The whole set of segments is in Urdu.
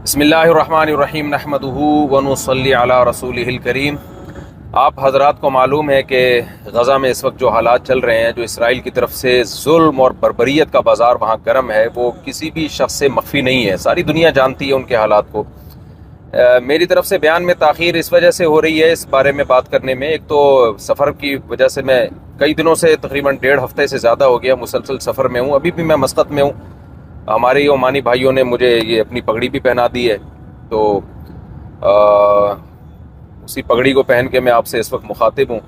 بسم اللہ الرحمن الرحیم نحمدہ ونصلی علی رسولہ الکریم۔ آپ حضرات کو معلوم ہے کہ غزہ میں اس وقت جو حالات چل رہے ہیں، جو اسرائیل کی طرف سے ظلم اور بربریت کا بازار وہاں گرم ہے، وہ کسی بھی شخص سے مخفی نہیں ہے، ساری دنیا جانتی ہے ان کے حالات کو۔ میری طرف سے بیان میں تاخیر اس وجہ سے ہو رہی ہے اس بارے میں بات کرنے میں، ایک تو سفر کی وجہ سے میں کئی دنوں سے تقریباً 1.5 ہفتے سے زیادہ ہو گیا مسلسل سفر میں ہوں، ابھی بھی میں مسقط میں ہوں۔ ہمارے عمانی بھائیوں نے مجھے یہ اپنی پگڑی بھی پہنا دی ہے، تو اسی پگڑی کو پہن کے میں آپ سے اس وقت مخاطب ہوں۔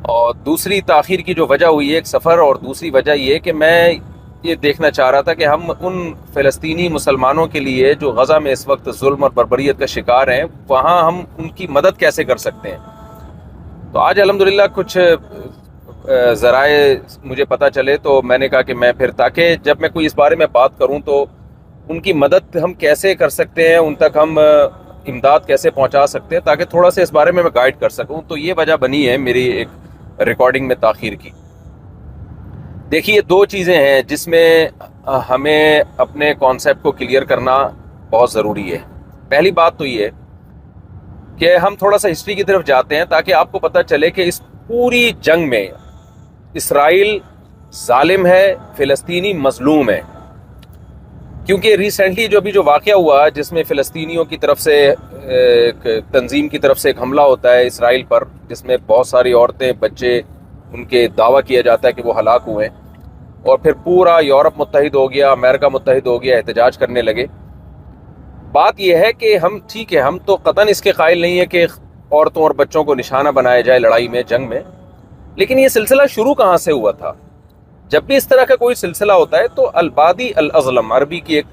اور دوسری تاخیر کی جو وجہ ہوئی ہے ایک سفر، اور دوسری وجہ یہ کہ میں یہ دیکھنا چاہ رہا تھا کہ ہم ان فلسطینی مسلمانوں کے لیے جو غزہ میں اس وقت ظلم اور بربریت کا شکار ہیں، وہاں ہم ان کی مدد کیسے کر سکتے ہیں۔ تو آج الحمدللہ کچھ ذرائع مجھے پتہ چلے، تو میں نے کہا کہ میں پھر تاکہ جب میں کوئی اس بارے میں بات کروں تو ان کی مدد ہم کیسے کر سکتے ہیں، ان تک ہم امداد کیسے پہنچا سکتے ہیں، تاکہ تھوڑا سا اس بارے میں گائیڈ کر سکوں۔ تو یہ وجہ بنی ہے میری ایک ریکارڈنگ میں تاخیر کی۔ دیکھیے، 2 چیزیں ہیں جس میں ہمیں اپنے کانسیپٹ کو کلیئر کرنا بہت ضروری ہے۔ پہلی بات تو یہ کہ ہم تھوڑا سا ہسٹری کی طرف جاتے ہیں تاکہ آپ کو پتہ چلے کہ اس پوری جنگ میں اسرائیل ظالم ہے، فلسطینی مظلوم ہے۔ کیونکہ ریسنٹلی جو واقعہ ہوا جس میں فلسطینیوں کی طرف سے ایک تنظیم کی طرف سے ایک حملہ ہوتا ہے اسرائیل پر، جس میں بہت ساری عورتیں، بچے، ان کے دعویٰ کیا جاتا ہے کہ وہ ہلاک ہوئے ہیں، اور پھر پورا یورپ متحد ہو گیا، امریکہ متحد ہو گیا، احتجاج کرنے لگے۔ بات یہ ہے کہ ہم ٹھیک ہے، ہم تو قطعاً اس کے قائل نہیں ہے کہ عورتوں اور بچوں کو نشانہ بنایا جائے لڑائی میں، جنگ میں، لیکن یہ سلسلہ شروع کہاں سے ہوا تھا؟ جب بھی اس طرح کا کوئی سلسلہ ہوتا ہے تو البادی الاظلم، عربی کی ایک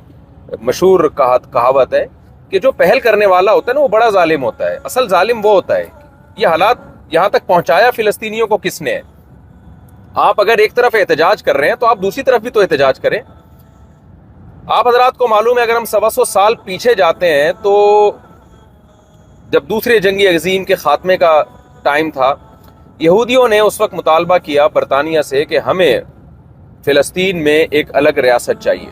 مشہور کہاوت ہے کہ جو پہل کرنے والا ہوتا ہے نا، وہ بڑا ظالم ہوتا ہے۔ اصل ظالم وہ ہوتا ہے۔ یہ حالات یہاں تک پہنچایا فلسطینیوں کو کس نے ہے؟ آپ اگر ایک طرف احتجاج کر رہے ہیں تو آپ دوسری طرف بھی تو احتجاج کریں۔ آپ حضرات کو معلوم ہے، اگر ہم 125 سال پیچھے جاتے ہیں تو جب دوسرے جنگی عظیم کے خاتمے کا ٹائم تھا، یہودیوں نے اس وقت مطالبہ کیا برطانیہ سے کہ ہمیں فلسطین میں ایک الگ ریاست چاہیے۔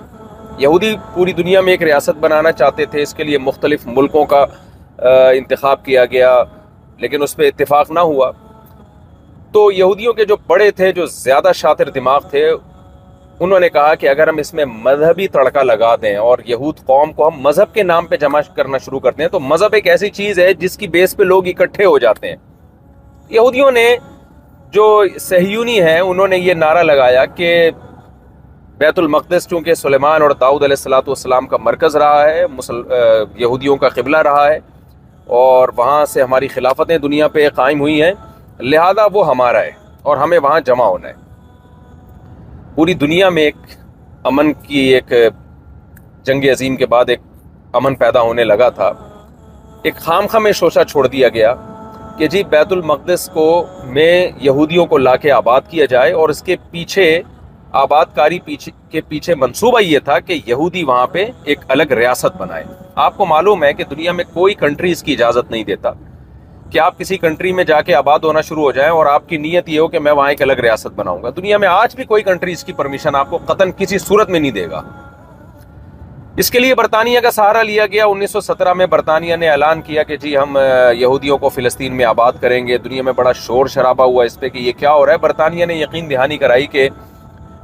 یہودی پوری دنیا میں ایک ریاست بنانا چاہتے تھے، اس کے لیے مختلف ملکوں کا انتخاب کیا گیا، لیکن اس پہ اتفاق نہ ہوا۔ تو یہودیوں کے جو بڑے تھے، جو زیادہ شاطر دماغ تھے، انہوں نے کہا کہ اگر ہم اس میں مذہبی تڑکا لگا دیں اور یہود قوم کو ہم مذہب کے نام پہ جمع کرنا شروع کرتے ہیں، تو مذہب ایک ایسی چیز ہے جس کی بیس پہ لوگ اکٹھے ہو جاتے ہیں۔ یہودیوں نے، جو صہیونی ہیں، انہوں نے یہ نعرہ لگایا کہ بیت المقدس چونکہ سلیمان اور داؤد علیہ السلام کا مرکز رہا ہے، یہودیوں کا قبلہ رہا ہے، اور وہاں سے ہماری خلافتیں دنیا پہ قائم ہوئی ہیں، لہذا وہ ہمارا ہے اور ہمیں وہاں جمع ہونا ہے۔ پوری دنیا میں ایک امن کی، ایک جنگ عظیم کے بعد ایک امن پیدا ہونے لگا تھا۔ ایک خامخواہ میں شوشہ چھوڑ دیا گیا کہ جی بیت المقدس کو میں یہودیوں کو لا کے آباد کیا جائے، اور اس کے پیچھے آباد کاری کے پیچھے منصوبہ یہ تھا کہ یہودی وہاں پہ ایک الگ ریاست بنائے۔ آپ کو معلوم ہے کہ دنیا میں کوئی کنٹری اس کی اجازت نہیں دیتا کہ آپ کسی کنٹری میں جا کے آباد ہونا شروع ہو جائیں اور آپ کی نیت یہ ہو کہ میں وہاں ایک الگ ریاست بناؤں گا۔ دنیا میں آج بھی کوئی کنٹری اس کی پرمیشن آپ کو قطعاً کسی صورت میں نہیں دے گا۔ اس کے لیے برطانیہ کا سہارا لیا گیا۔ 1917 میں برطانیہ نے اعلان کیا کہ جی ہم یہودیوں کو فلسطین میں آباد کریں گے۔ دنیا میں بڑا شور شرابہ ہوا اس پہ کہ یہ کیا ہو رہا ہے۔ برطانیہ نے یقین دہانی کرائی کہ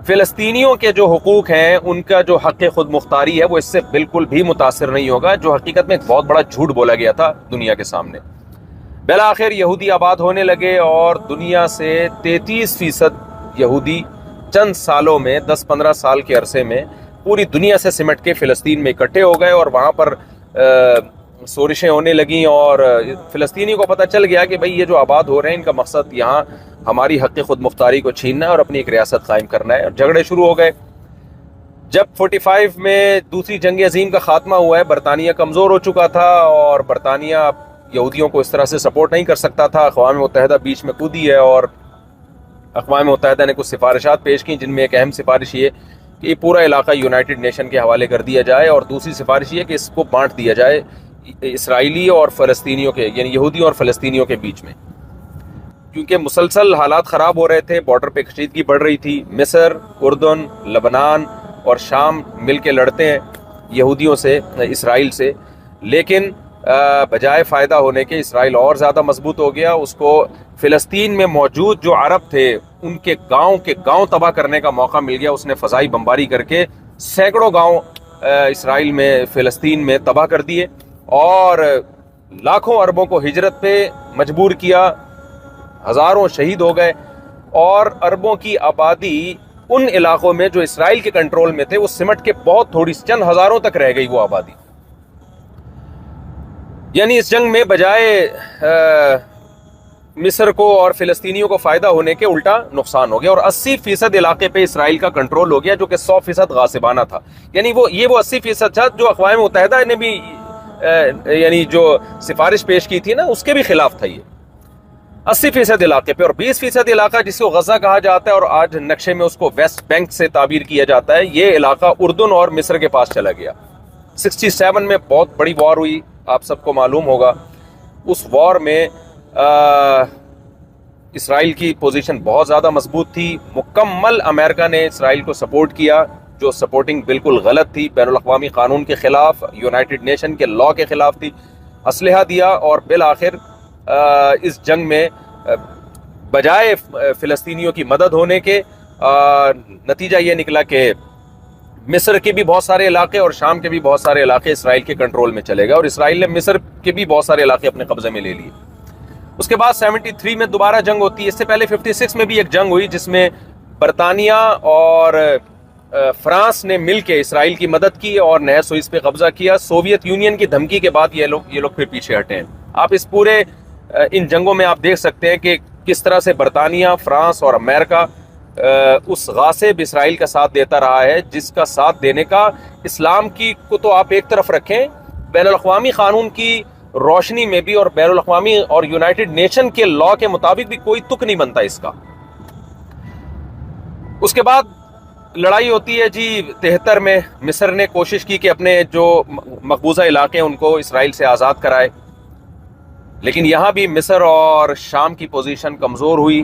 فلسطینیوں کے جو حقوق ہیں، ان کا جو حق خود مختاری ہے، وہ اس سے بالکل بھی متاثر نہیں ہوگا، جو حقیقت میں ایک بہت بڑا جھوٹ بولا گیا تھا دنیا کے سامنے۔ بالآخر یہودی آباد ہونے لگے، اور دنیا سے 33% یہودی چند سالوں میں، 10-15 سال کے عرصے میں پوری دنیا سے سمٹ کے فلسطین میں اکٹھے ہو گئے، اور وہاں پر سورشیں ہونے لگیں، اور فلسطینی کو پتہ چل گیا کہ بھئی یہ جو آباد ہو رہے ہیں، ان کا مقصد یہاں ہماری حق خود مختاری کو چھیننا ہے اور اپنی ایک ریاست قائم کرنا ہے، اور جھگڑے شروع ہو گئے۔ جب 45 میں دوسری جنگ عظیم کا خاتمہ ہوا ہے، برطانیہ کمزور ہو چکا تھا، اور برطانیہ یہودیوں کو اس طرح سے سپورٹ نہیں کر سکتا تھا۔ اقوام متحدہ بیچ میں کودی ہے، اور اقوام متحدہ نے کچھ سفارشات پیش کی، جن میں ایک اہم سفارش یہ کہ یہ پورا علاقہ یونائٹڈ نیشن کے حوالے کر دیا جائے، اور دوسری سفارش یہ کہ اس کو بانٹ دیا جائے اسرائیلی اور فلسطینیوں کے، یعنی یہودیوں اور فلسطینیوں کے بیچ میں، کیونکہ مسلسل حالات خراب ہو رہے تھے، بارڈر پہ کشیدگی بڑھ رہی تھی۔ مصر، اردن، لبنان اور شام مل کے لڑتے ہیں۔ یہودیوں سے، اسرائیل سے، لیکن بجائے فائدہ ہونے کے اسرائیل اور زیادہ مضبوط ہو گیا. اس کو فلسطین میں موجود جو عرب تھے ان کے گاؤں تباہ کرنے کا موقع مل گیا. اس نے فضائی بمباری کر کے سینکڑوں گاؤں اسرائیل میں، فلسطین میں تباہ کر دیے اور لاکھوں عربوں کو ہجرت پہ مجبور کیا. ہزاروں شہید ہو گئے اور عربوں کی آبادی ان علاقوں میں جو اسرائیل کے کنٹرول میں تھے وہ سمٹ کے بہت تھوڑی چند ہزاروں تک رہ گئی وہ آبادی. یعنی اس جنگ میں بجائے مصر کو اور فلسطینیوں کو فائدہ ہونے کے الٹا نقصان ہو گیا اور 80% علاقے پہ اسرائیل کا کنٹرول ہو گیا جو کہ 100% غاصبانہ تھا. یعنی وہ 80% تھا جو اقوام متحدہ نے بھی یعنی جو سفارش پیش کی تھی نا اس کے بھی خلاف تھا. یہ 80% علاقے پہ اور 20% علاقہ جس کو غزہ کہا جاتا ہے اور آج نقشے میں اس کو ویسٹ بینک سے تعبیر کیا جاتا ہے، یہ علاقہ اردن اور مصر کے پاس چلا گیا. 67 میں بہت بڑی وار ہوئی، آپ سب کو معلوم ہوگا. اس وار میں اسرائیل کی پوزیشن بہت زیادہ مضبوط تھی. مکمل امریکہ نے اسرائیل کو سپورٹ کیا، جو سپورٹنگ بالکل غلط تھی، بین الاقوامی قانون کے خلاف، یونائٹڈ نیشن کے لاء کے خلاف تھی. اسلحہ دیا اور بالآخر اس جنگ میں بجائے فلسطینیوں کی مدد ہونے کے نتیجہ یہ نکلا کہ مصر کے بھی بہت سارے علاقے اور شام کے بھی بہت سارے علاقے اسرائیل کے کنٹرول میں چلے گئے اور اسرائیل نے مصر کے بھی بہت سارے علاقے اپنے قبضے میں لے لیے. اس کے بعد 73 میں دوبارہ جنگ ہوتی ہے. اس سے پہلے 56 میں بھی ایک جنگ ہوئی جس میں برطانیہ اور فرانس نے مل کے اسرائیل کی مدد کی اور نہر سوئس پہ قبضہ کیا. سوویت یونین کی دھمکی کے بعد یہ لوگ پھر پیچھے ہٹے ہیں. آپ اس پورے ان جنگوں میں آپ دیکھ سکتے ہیں کہ کس طرح سے برطانیہ، فرانس اور امریکہ اس غاصب اسرائیل کا ساتھ دیتا رہا ہے، جس کا ساتھ دینے کا اسلام کی کو تو آپ ایک طرف رکھیں، بین الاقوامی قانون کی روشنی میں بھی اور بین الاقوامی اور یونائٹڈ نیشن کے لاء کے مطابق بھی کوئی تک نہیں بنتا اس کا. اس کے بعد لڑائی ہوتی ہے جی 73 میں. مصر نے کوشش کی کہ اپنے جو مقبوضہ علاقے ہیں ان کو اسرائیل سے آزاد کرائے، لیکن یہاں بھی مصر اور شام کی پوزیشن کمزور ہوئی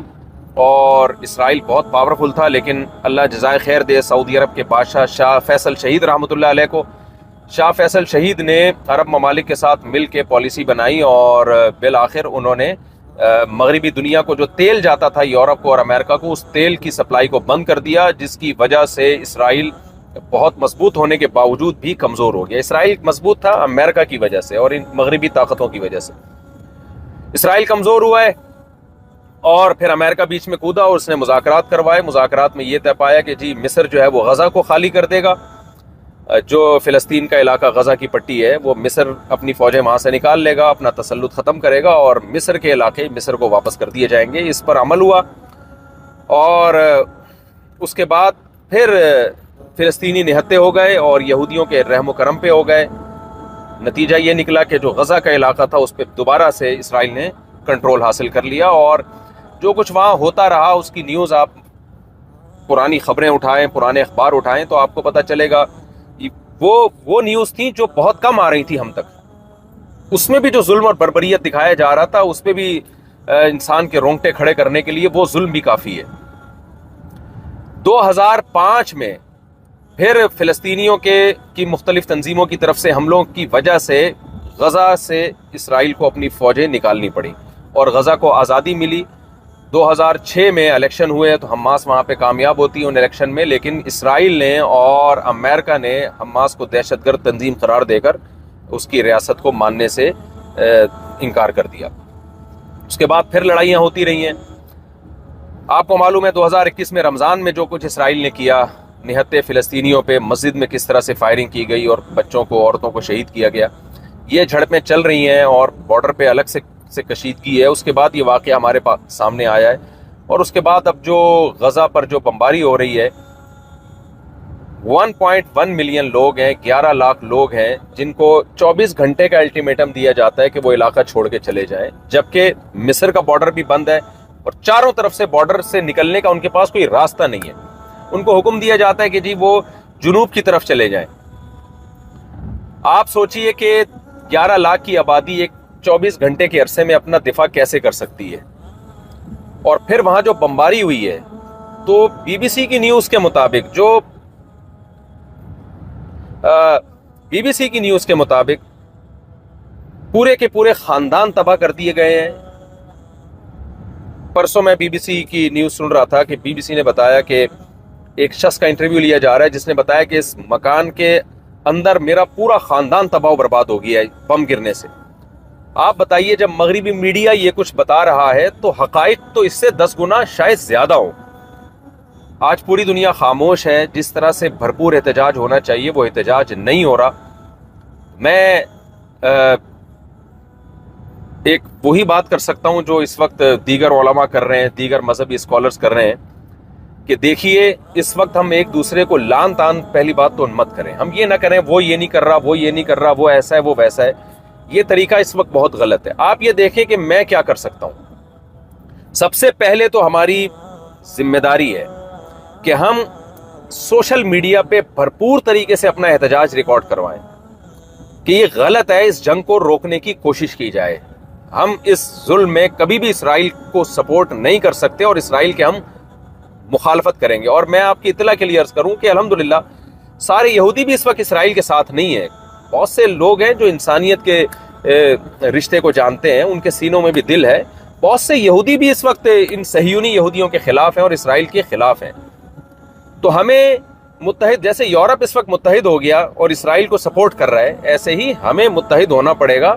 اور اسرائیل بہت پاورفل تھا. لیکن اللہ جزائے خیر دے سعودی عرب کے بادشاہ شاہ فیصل شہید رحمۃ اللہ علیہ کو. شاہ فیصل شہید نے عرب ممالک کے ساتھ مل کے پالیسی بنائی اور بالآخر انہوں نے مغربی دنیا کو جو تیل جاتا تھا یورپ کو اور امریکہ کو، اس تیل کی سپلائی کو بند کر دیا، جس کی وجہ سے اسرائیل بہت مضبوط ہونے کے باوجود بھی کمزور ہو گیا. اسرائیل مضبوط تھا امریکہ کی وجہ سے اور ان مغربی طاقتوں کی وجہ سے. اسرائیل کمزور ہوا ہے اور پھر امریکہ بیچ میں کودا اور اس نے مذاکرات کروائے. مذاکرات میں یہ طے پایا کہ جی مصر جو ہے وہ غزہ کو خالی کر دے گا، جو فلسطین کا علاقہ غزہ کی پٹی ہے وہ مصر اپنی فوجیں وہاں سے نکال لے گا، اپنا تسلط ختم کرے گا اور مصر کے علاقے مصر کو واپس کر دیے جائیں گے. اس پر عمل ہوا اور اس کے بعد پھر فلسطینی نہتے ہو گئے اور یہودیوں کے رحم و کرم پہ ہو گئے. نتیجہ یہ نکلا کہ جو غزہ کا علاقہ تھا اس پہ دوبارہ سے اسرائیل نے کنٹرول حاصل کر لیا اور جو کچھ وہاں ہوتا رہا اس کی نیوز آپ پرانی خبریں اٹھائیں، پرانے اخبار اٹھائیں تو آپ کو پتہ چلے گا وہ نیوز تھی جو بہت کم آ رہی تھی ہم تک. اس میں بھی جو ظلم اور بربریت دکھایا جا رہا تھا اس پہ بھی انسان کے رونگٹے کھڑے کرنے کے لیے وہ ظلم بھی کافی ہے. 2005 میں پھر فلسطینیوں کی مختلف تنظیموں کی طرف سے حملوں کی وجہ سے غزہ سے اسرائیل کو اپنی فوجیں نکالنی پڑی اور غزہ کو آزادی ملی. 2006 میں الیکشن ہوئے تو حماس وہاں پہ کامیاب ہوتی ہے ان الیکشن میں، لیکن اسرائیل نے اور امریکہ نے حماس کو دہشت گرد تنظیم قرار دے کر اس کی ریاست کو ماننے سے انکار کر دیا. اس کے بعد پھر لڑائیاں ہوتی رہی ہیں. آپ کو معلوم ہے 2021 میں رمضان میں جو کچھ اسرائیل نے کیا، نہتے فلسطینیوں پہ مسجد میں کس طرح سے فائرنگ کی گئی اور بچوں کو عورتوں کو شہید کیا گیا. یہ جھڑپیں چل رہی ہیں اور بارڈر پہ الگ سے کشیدگی ہے. اس کے بعد یہ واقعہ ہمارے پاس سامنے آیا ہے اور اس کے بعد اب جو غزہ پر جو بمباری ہو رہی ہے 1.1 ملین لوگ ہیں، 11 لاکھ لوگ ہیں جن کو 24 گھنٹے کا الٹیمیٹم دیا جاتا ہے کہ وہ علاقہ چھوڑ کے چلے جائیں، جبکہ مصر کا بارڈر بھی بند ہے اور چاروں طرف سے بارڈر سے نکلنے کا ان کے پاس کوئی راستہ نہیں ہے. ان کو حکم دیا جاتا ہے کہ جی وہ جنوب کی طرف چلے جائیں. آپ سوچئے کہ 11 لاکھ کی آبادی ایک 24 گھنٹے کے عرصے میں اپنا دفاع کیسے کر سکتی ہے. اور پھر وہاں جو بمباری ہوئی ہے تو بی بی سی کی نیوز کے مطابق جو BBC کی نیوز کے مطابق پورے کے پورے خاندان تباہ کر دیے گئے ہیں. پرسوں میں BBC کی نیوز سن رہا تھا کہ BBC نے بتایا کہ ایک شخص کا انٹرویو لیا جا رہا ہے جس نے بتایا کہ اس مکان کے اندر میرا پورا خاندان تباہ و برباد ہو گیا ہے بم گرنے سے. آپ بتائیے جب مغربی میڈیا یہ کچھ بتا رہا ہے تو حقائق تو اس سے 10 گنا شاید زیادہ ہوں. آج پوری دنیا خاموش ہے. جس طرح سے بھرپور احتجاج ہونا چاہیے وہ احتجاج نہیں ہو رہا. میں ایک وہی بات کر سکتا ہوں جو اس وقت دیگر علماء کر رہے ہیں, دیگر مذہبی اسکالرز کر رہے ہیں کہ دیکھیے اس وقت ہم ایک دوسرے کو لان تان پہلی بات تو مت کریں. ہم یہ نہ کریں وہ یہ نہیں کر رہا, وہ یہ نہیں کر رہا, وہ ایسا ہے وہ ویسا ہے. یہ طریقہ اس وقت بہت غلط ہے. آپ یہ دیکھیں کہ میں کیا کر سکتا ہوں. سب سے پہلے تو ہماری ذمہ داری ہے کہ ہم سوشل میڈیا پہ بھرپور طریقے سے اپنا احتجاج ریکارڈ کروائیں کہ یہ غلط ہے, اس جنگ کو روکنے کی کوشش کی جائے. ہم اس ظلم میں کبھی بھی اسرائیل کو سپورٹ نہیں کر سکتے اور اسرائیل کے ہم مخالفت کریں گے. اور میں آپ کی اطلاع کے لیے عرض کروں کہ الحمدللہ سارے یہودی بھی اس وقت اسرائیل کے ساتھ نہیں ہیں. بہت سے لوگ ہیں جو انسانیت کے رشتے کو جانتے ہیں, ان کے سینوں میں بھی دل ہے. بہت سے یہودی بھی اس وقت ان صہیونی یہودیوں کے خلاف ہیں اور اسرائیل کے خلاف ہیں. تو ہمیں متحد, جیسے یورپ اس وقت متحد ہو گیا اور اسرائیل کو سپورٹ کر رہا ہے, ایسے ہی ہمیں متحد ہونا پڑے گا.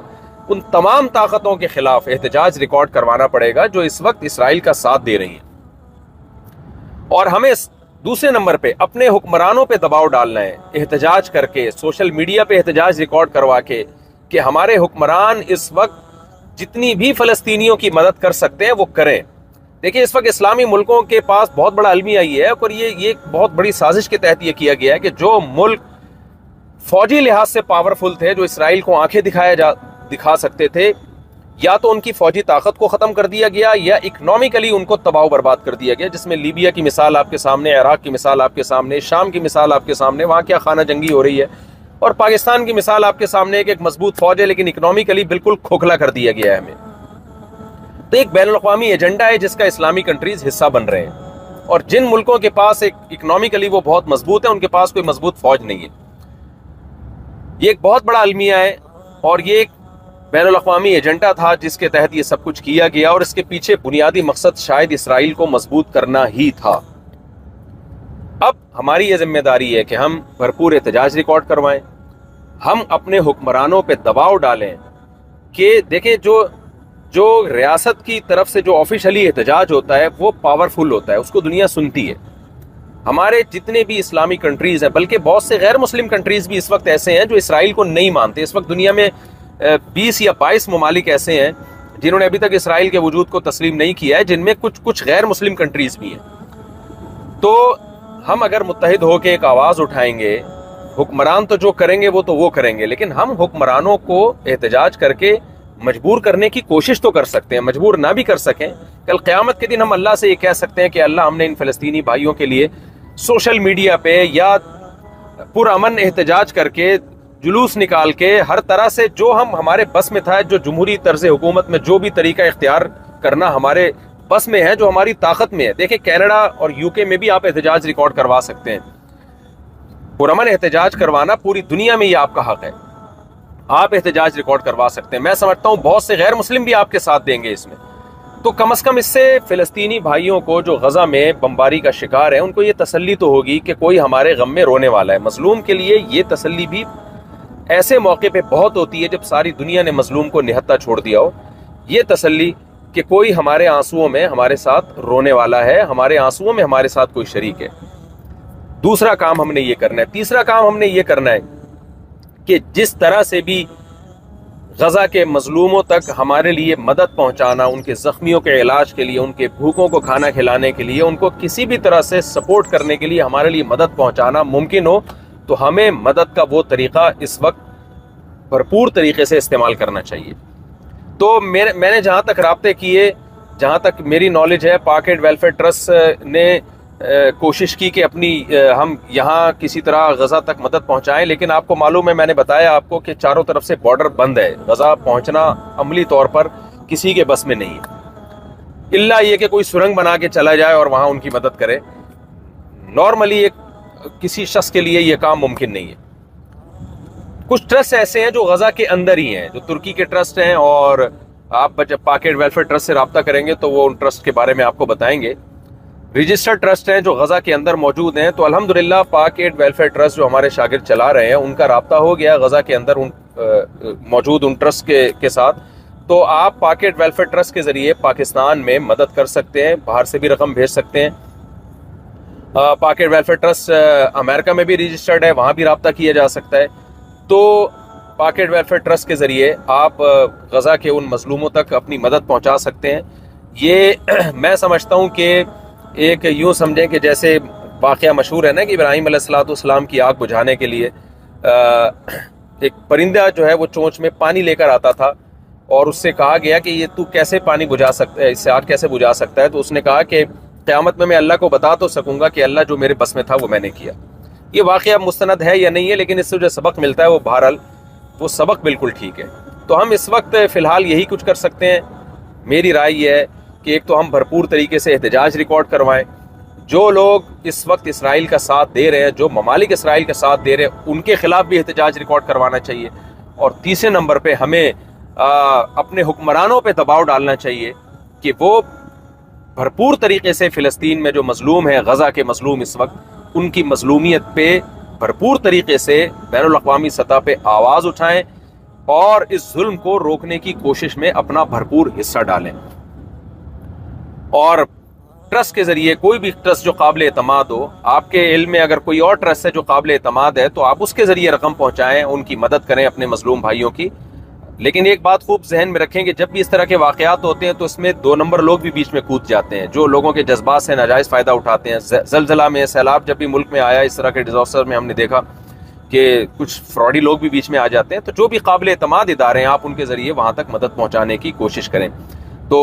ان تمام طاقتوں کے خلاف احتجاج ریکارڈ کروانا پڑے گا جو اس وقت اسرائیل کا ساتھ دے رہی ہیں. اور ہمیں دوسرے نمبر پہ اپنے حکمرانوں پہ دباؤ ڈالنا ہے, احتجاج کر کے, سوشل میڈیا پہ احتجاج ریکارڈ کروا کے کہ ہمارے حکمران اس وقت جتنی بھی فلسطینیوں کی مدد کر سکتے ہیں وہ کریں. دیکھیں اس وقت اسلامی ملکوں کے پاس بہت بڑا المیہ یہ ہے اور یہ بہت بڑی سازش کے تحت یہ کیا گیا ہے کہ جو ملک فوجی لحاظ سے پاورفل تھے, جو اسرائیل کو آنکھیں دکھا سکتے تھے, یا تو ان کی فوجی طاقت کو ختم کر دیا گیا یا اکنامکلی ان کو تباہ و برباد کر دیا گیا, جس میں لیبیا کی مثال آپ کے سامنے, عراق کی مثال آپ کے سامنے, شام کی مثال آپ کے سامنے, وہاں کیا خانہ جنگی ہو رہی ہے, اور پاکستان کی مثال آپ کے سامنے ایک مضبوط فوج ہے لیکن اکنامکلی بالکل کھوکھلا کر دیا گیا ہے ہمیں. تو ایک بین الاقوامی ایجنڈا ہے جس کا اسلامی کنٹریز حصہ بن رہے ہیں, اور جن ملکوں کے پاس ایک اکنامکلی وہ بہت مضبوط ہے ان کے پاس کوئی مضبوط فوج نہیں ہے. یہ ایک بہت بڑا المیہ ہے اور یہ ایک بین الاقوامی ایجنڈا تھا جس کے تحت یہ سب کچھ کیا گیا, اور اس کے پیچھے بنیادی مقصد شاید اسرائیل کو مضبوط کرنا ہی تھا. اب ہماری یہ ذمہ داری ہے کہ ہم بھرپور احتجاج ریکارڈ کروائیں, ہم اپنے حکمرانوں پہ دباؤ ڈالیں کہ دیکھیں جو ریاست کی طرف سے جو آفیشلی احتجاج ہوتا ہے وہ پاورفل ہوتا ہے, اس کو دنیا سنتی ہے. ہمارے جتنے بھی اسلامی کنٹریز ہیں, بلکہ بہت سے غیر مسلم کنٹریز بھی اس وقت ایسے ہیں جو اسرائیل کو نہیں مانتے. اس وقت دنیا میں 20 یا 22 ممالک ایسے ہیں جنہوں نے ابھی تک اسرائیل کے وجود کو تسلیم نہیں کیا ہے, جن میں کچھ غیر مسلم کنٹریز بھی ہیں. تو ہم اگر متحد ہو کے ایک آواز اٹھائیں گے, حکمران تو جو کریں گے وہ کریں گے, لیکن ہم حکمرانوں کو احتجاج کر کے مجبور کرنے کی کوشش تو کر سکتے ہیں, مجبور نہ بھی کر سکیں. کل قیامت کے دن ہم اللہ سے یہ کہہ سکتے ہیں کہ اللہ ہم نے ان فلسطینی بھائیوں کے لیے سوشل میڈیا پہ یا پرامن احتجاج کر کے, جلوس نکال کے, ہر طرح سے جو ہمارے بس میں تھا, جو جمہوری طرز حکومت میں جو بھی طریقہ اختیار کرنا ہمارے بس میں ہے, جو ہماری طاقت میں ہے. دیکھیں کینیڈا اور UK میں بھی آپ احتجاج ریکارڈ کروا سکتے ہیں. پرامن احتجاج کروانا پوری دنیا میں یہ آپ کا حق ہے, آپ احتجاج ریکارڈ کروا سکتے ہیں. میں سمجھتا ہوں بہت سے غیر مسلم بھی آپ کے ساتھ دیں گے اس میں. تو کم از کم اس سے فلسطینی بھائیوں کو جو غزہ میں بمباری کا شکار ہے ان کو یہ تسلی تو ہوگی کہ کوئی ہمارے غم میں رونے والا ہے. مظلوم کے لیے یہ تسلی بھی ایسے موقع پہ بہت ہوتی ہے جب ساری دنیا نے مظلوم کو نہتا چھوڑ دیا ہو. یہ تسلی کہ کوئی ہمارے آنسوؤں میں ہمارے ساتھ رونے والا ہے, ہمارے آنسوؤں میں ہمارے ساتھ کوئی شریک ہے. دوسرا کام ہم نے یہ کرنا ہے. تیسرا کام ہم نے یہ کرنا ہے کہ جس طرح سے بھی غزہ کے مظلوموں تک ہمارے لیے مدد پہنچانا, ان کے زخمیوں کے علاج کے لیے, ان کے بھوکوں کو کھانا کھلانے کے لیے, ان کو کسی بھی طرح سے سپورٹ کرنے کے لیے ہمارے لیے مدد پہنچانا ممکن ہو, تو ہمیں مدد کا وہ طریقہ اس وقت بھرپور طریقے سے استعمال کرنا چاہیے. تو میں نے جہاں تک رابطے کیے, جہاں تک میری نالج ہے, پاک ایڈ ویلفیئر ٹرسٹ نے کوشش کی کہ اپنی ہم یہاں کسی طرح غزہ تک مدد پہنچائیں, لیکن آپ کو معلوم ہے, میں نے بتایا آپ کو کہ چاروں طرف سے بارڈر بند ہے. غزہ پہنچنا عملی طور پر کسی کے بس میں نہیں ہے, الا یہ کہ کوئی سرنگ بنا کے چلا جائے اور وہاں ان کی مدد کرے. نارملی کسی شخص کے لیے یہ کام ممکن نہیں ہے. کچھ ٹرسٹ ایسے ہیں جو غزہ کے اندر ہی ہیں، جو ترکی کے ٹرسٹ ہیں، اور آپ جب پاک ایڈ ویلفیئر ٹرسٹ سے رابطہ کریں گے تو وہ ان ٹرسٹ کے بارے میں آپ کو بتائیں گے۔ رجسٹرڈ ٹرسٹ ہیں جو غزہ کے اندر موجود ہیں، تو الحمدللہ پاک ایڈ ویلفیئر ٹرسٹ جو ہمارے شاگرد چلا رہے ہیں ان کا رابطہ ہو گیا غزہ کے اندر موجود ان ٹرسٹ کے ساتھ۔ تو آپ پاک ایڈ ویلفیئر ٹرسٹ کے ذریعے پاکستان میں مدد کر سکتے ہیں، باہر سے بھی رقم بھیج سکتے ہیں۔ پاک ایڈ ویلفیئر ٹرسٹ امریکہ میں بھی رجسٹرڈ ہے، وہاں بھی رابطہ کیا جا سکتا ہے۔ تو پاک ایڈ ویلفیئر ٹرسٹ کے ذریعے آپ غزہ کے ان مظلوموں تک اپنی مدد پہنچا سکتے ہیں۔ یہ میں سمجھتا ہوں کہ ایک یوں سمجھیں کہ جیسے واقعہ مشہور ہے نا کہ ابراہیم علیہ السلام کی آگ بجھانے کے لیے ایک پرندہ جو ہے وہ چونچ میں پانی لے کر آتا تھا، اور اس سے کہا گیا کہ یہ تو کیسے پانی بجھا سکتا ہے، اس سے آگ کیسے بجھا سکتا ہے؟ تو اس نے کہا کہ قیامت میں اللہ کو بتا تو سکوں گا کہ اللہ جو میرے بس میں تھا وہ میں نے کیا۔ یہ واقعہ مستند ہے یا نہیں ہے، لیکن اس سے جو سبق ملتا ہے وہ بہرحال وہ سبق بالکل ٹھیک ہے۔ تو ہم اس وقت فی الحال یہی کچھ کر سکتے ہیں۔ میری رائے یہ ہے کہ ایک تو ہم بھرپور طریقے سے احتجاج ریکارڈ کروائیں، جو لوگ اس وقت اسرائیل کا ساتھ دے رہے ہیں، جو ممالک اسرائیل کا ساتھ دے رہے ہیں، ان کے خلاف بھی احتجاج ریکارڈ کروانا چاہیے۔ اور تیسرے نمبر پہ ہمیں اپنے حکمرانوں پہ دباؤ ڈالنا چاہیے کہ وہ بھرپور طریقے سے فلسطین میں جو مظلوم ہیں، غزہ کے مظلوم اس وقت، ان کی مظلومیت پہ بھرپور طریقے سے بین الاقوامی سطح پہ آواز اٹھائیں اور اس ظلم کو روکنے کی کوشش میں اپنا بھرپور حصہ ڈالیں۔ اور ٹرسٹ کے ذریعے کوئی بھی ٹرسٹ جو قابل اعتماد ہو، آپ کے علم میں اگر کوئی اور ٹرسٹ ہے جو قابل اعتماد ہے تو آپ اس کے ذریعے رقم پہنچائیں، ان کی مدد کریں اپنے مظلوم بھائیوں کی۔ لیکن ایک بات خوب ذہن میں رکھیں کہ جب بھی اس طرح کے واقعات ہوتے ہیں تو اس میں 2 نمبر لوگ بھی بیچ میں کود جاتے ہیں، جو لوگوں کے جذبات سے ناجائز فائدہ اٹھاتے ہیں۔ زلزلہ میں، سیلاب جب بھی ملک میں آیا، اس طرح کے ڈیزاسٹر میں ہم نے دیکھا کہ کچھ فراڈی لوگ بھی بیچ میں آ جاتے ہیں۔ تو جو بھی قابل اعتماد ادارے ہیں، آپ ان کے ذریعے وہاں تک مدد پہنچانے کی کوشش کریں۔ تو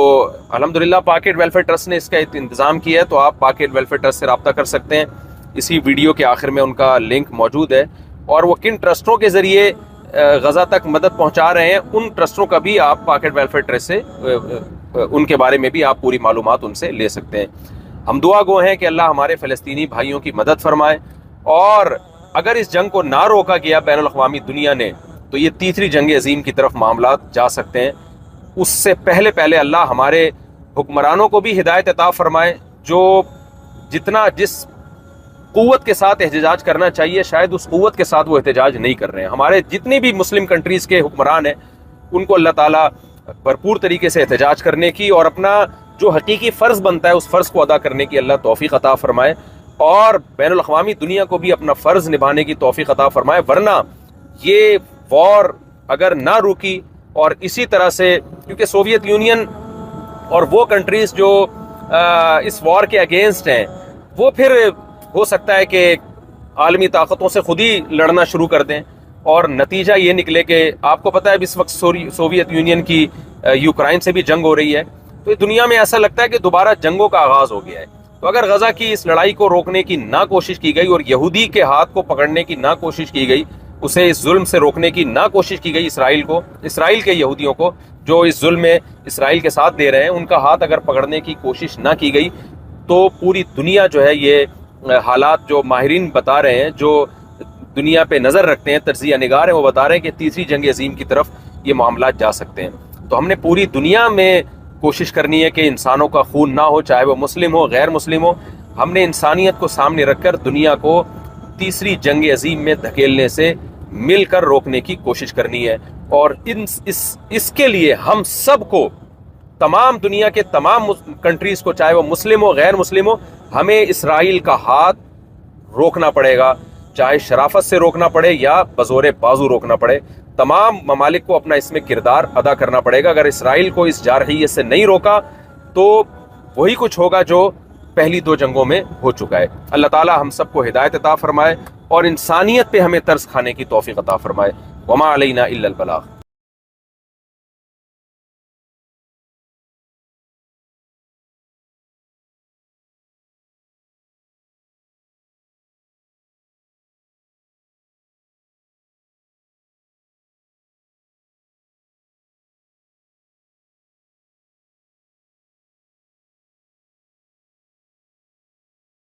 الحمدللہ پاک ایڈ ویلفیئر ٹرسٹ نے اس کا انتظام کیا ہے، تو آپ پاک ایڈ ویلفیئر ٹرسٹ سے رابطہ کر سکتے ہیں۔ اسی ویڈیو کے آخر میں ان کا لنک موجود ہے، اور وہ کن ٹرسٹوں کے ذریعے غزہ تک مدد پہنچا رہے ہیں، ان ٹرسٹوں کا بھی آپ پاک ایڈ ویلفیئر ٹرسٹ سے ان کے بارے میں بھی آپ پوری معلومات ان سے لے سکتے ہیں۔ ہم دعا گو ہیں کہ اللہ ہمارے فلسطینی بھائیوں کی مدد فرمائے، اور اگر اس جنگ کو نہ روکا گیا بین الاقوامی دنیا نے تو یہ تیسری جنگ عظیم کی طرف معاملات جا سکتے ہیں۔ اس سے پہلے اللہ ہمارے حکمرانوں کو بھی ہدایت عطا فرمائے، جو جس قوت کے ساتھ احتجاج کرنا چاہیے شاید اس قوت کے ساتھ وہ احتجاج نہیں کر رہے ہیں۔ ہمارے جتنے بھی مسلم کنٹریز کے حکمران ہیں ان کو اللہ تعالیٰ بھرپور طریقے سے احتجاج کرنے کی اور اپنا جو حقیقی فرض بنتا ہے اس فرض کو ادا کرنے کی اللہ توفیق عطا فرمائے، اور بین الاقوامی دنیا کو بھی اپنا فرض نبھانے کی توفیق عطا فرمائے۔ ورنہ یہ وار اگر نہ روکی، اور اسی طرح سے کیونکہ سوویت یونین اور وہ کنٹریز جو اس وار کے اگینسٹ ہیں، وہ پھر ہو سکتا ہے کہ عالمی طاقتوں سے خود ہی لڑنا شروع کر دیں، اور نتیجہ یہ نکلے کہ آپ کو پتہ ہے اس وقت سوویت یونین کی یوکرائن سے بھی جنگ ہو رہی ہے، تو دنیا میں ایسا لگتا ہے کہ دوبارہ جنگوں کا آغاز ہو گیا ہے۔ تو اگر غزہ کی اس لڑائی کو روکنے کی نہ کوشش کی گئی، اور یہودی کے ہاتھ کو پکڑنے کی نہ کوشش کی گئی، اسے اس ظلم سے روکنے کی نہ کوشش کی گئی، اسرائیل کے یہودیوں کو جو اس ظلم میں اسرائیل کے ساتھ دے رہے ہیں، ان کا ہاتھ اگر پکڑنے کی کوشش نہ کی گئی، تو پوری دنیا جو ہے یہ حالات جو ماہرین بتا رہے ہیں، جو دنیا پہ نظر رکھتے ہیں، تجزیہ نگار ہیں، وہ بتا رہے ہیں کہ تیسری جنگ عظیم کی طرف یہ معاملات جا سکتے ہیں۔ تو ہم نے پوری دنیا میں کوشش کرنی ہے کہ انسانوں کا خون نہ ہو، چاہے وہ مسلم ہو غیر مسلم ہو۔ ہم نے انسانیت کو سامنے رکھ کر دنیا کو تیسری جنگ عظیم میں دھکیلنے سے مل کر روکنے کی کوشش کرنی ہے، اور اس کے لیے ہم سب کو، تمام دنیا کے تمام کنٹریز کو، چاہے وہ مسلم ہو غیر مسلم ہو، ہمیں اسرائیل کا ہاتھ روکنا پڑے گا، چاہے شرافت سے روکنا پڑے یا بزور بازو روکنا پڑے۔ تمام ممالک کو اپنا اس میں کردار ادا کرنا پڑے گا۔ اگر اسرائیل کو اس جارحیت سے نہیں روکا تو وہی کچھ ہوگا جو پہلی 2 جنگوں میں ہو چکا ہے۔ اللہ تعالی ہم سب کو ہدایت عطا فرمائے اور انسانیت پہ ہمیں ترس کھانے کی توفیق عطا فرمائے۔ وما علینا الا البلاغ۔